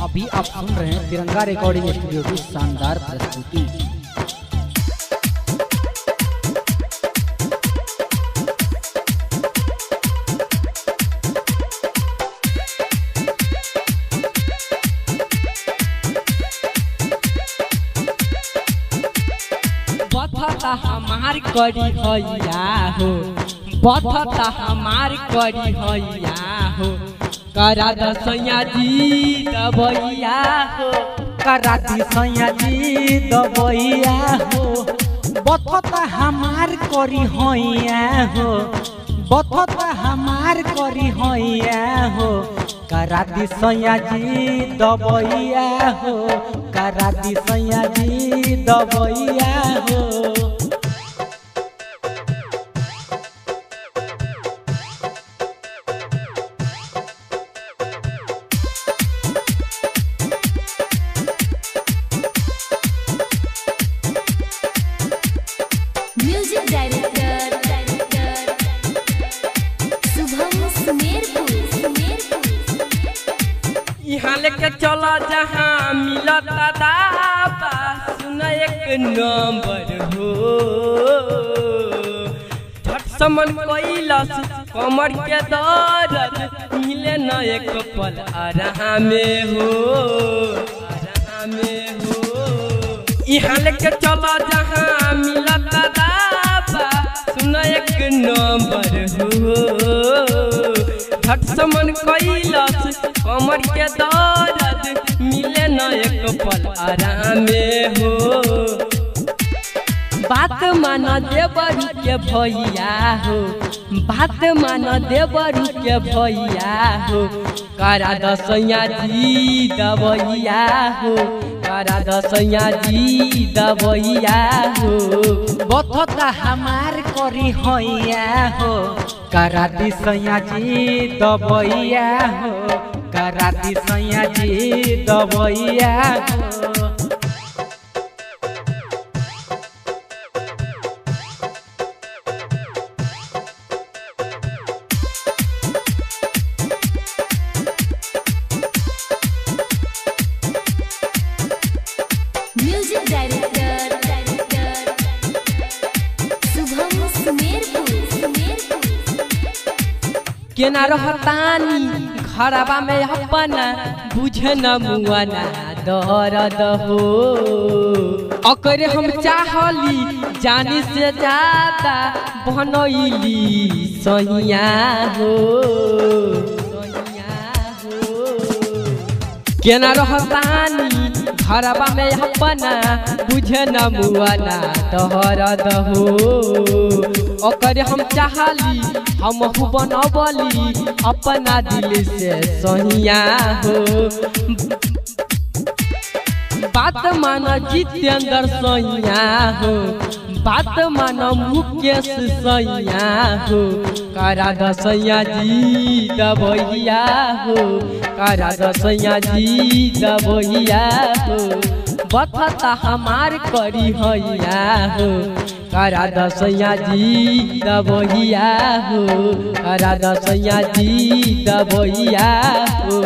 अभी आप सुन रहे हैं तिरंगा रिकॉर्डिंग स्टूडियो की शानदार प्रस्तुति। बथता हमार करी हैया हो, बथता हमार करी हैया हो, करा दसैया जी दबैया हो, करा दी सैया जी दबैया हो। बथता हमार करी हैया हो, बथता हमार करी हैया हो, करा दी सैया जी दबैया हो, करा दी सैया जी दबैया हो। Music director Shubham Sumerpur. यहाँ लेके चला जहाँ मिलता दाबा, सुन एक नंबर हो, झट समन कैलस कमर के दर्द, मिले न एक पल आराम हो, आराम हो। यहाँ लेके चला जहाँ मिलता दाबा, सुन एक नंबर हो, झट समन कैलस कमर के दर्द, मिले न एक पल आराम हो। बात मान देवरू के भैया हो, बात मान देवरू के भैया हो, करा दसैया जी दबैया हो, करा दसैया जी दबैया हो। बथता हमार करी हैया हो, करा दी सैया जी दबैया हो, करा दी सैया जी दबैया हो। Music director Shubham Sumerpur. केना रहतानी घरवा में अपना, बुझे न मुआना दर्द हो, अकरे हम चाहली जानी से ज्यादा, बनैली सैया हो, सैया हो। केना रहतानी घरवा में अपना, बुझे न मुआना दर्द हो, ओकर हम चाहली हम बनबली अपना दिल से सहिया हो। बात मान जितेंद्र सैया हो, बात मान मुकेश सैया हो, करा दसैया जी दबैया हो, करा दसैया जी दबैया हो। बथता हमार करी हैया हो, करा दसैया जी दबैया हो, करा दसैया जी दबैया हो।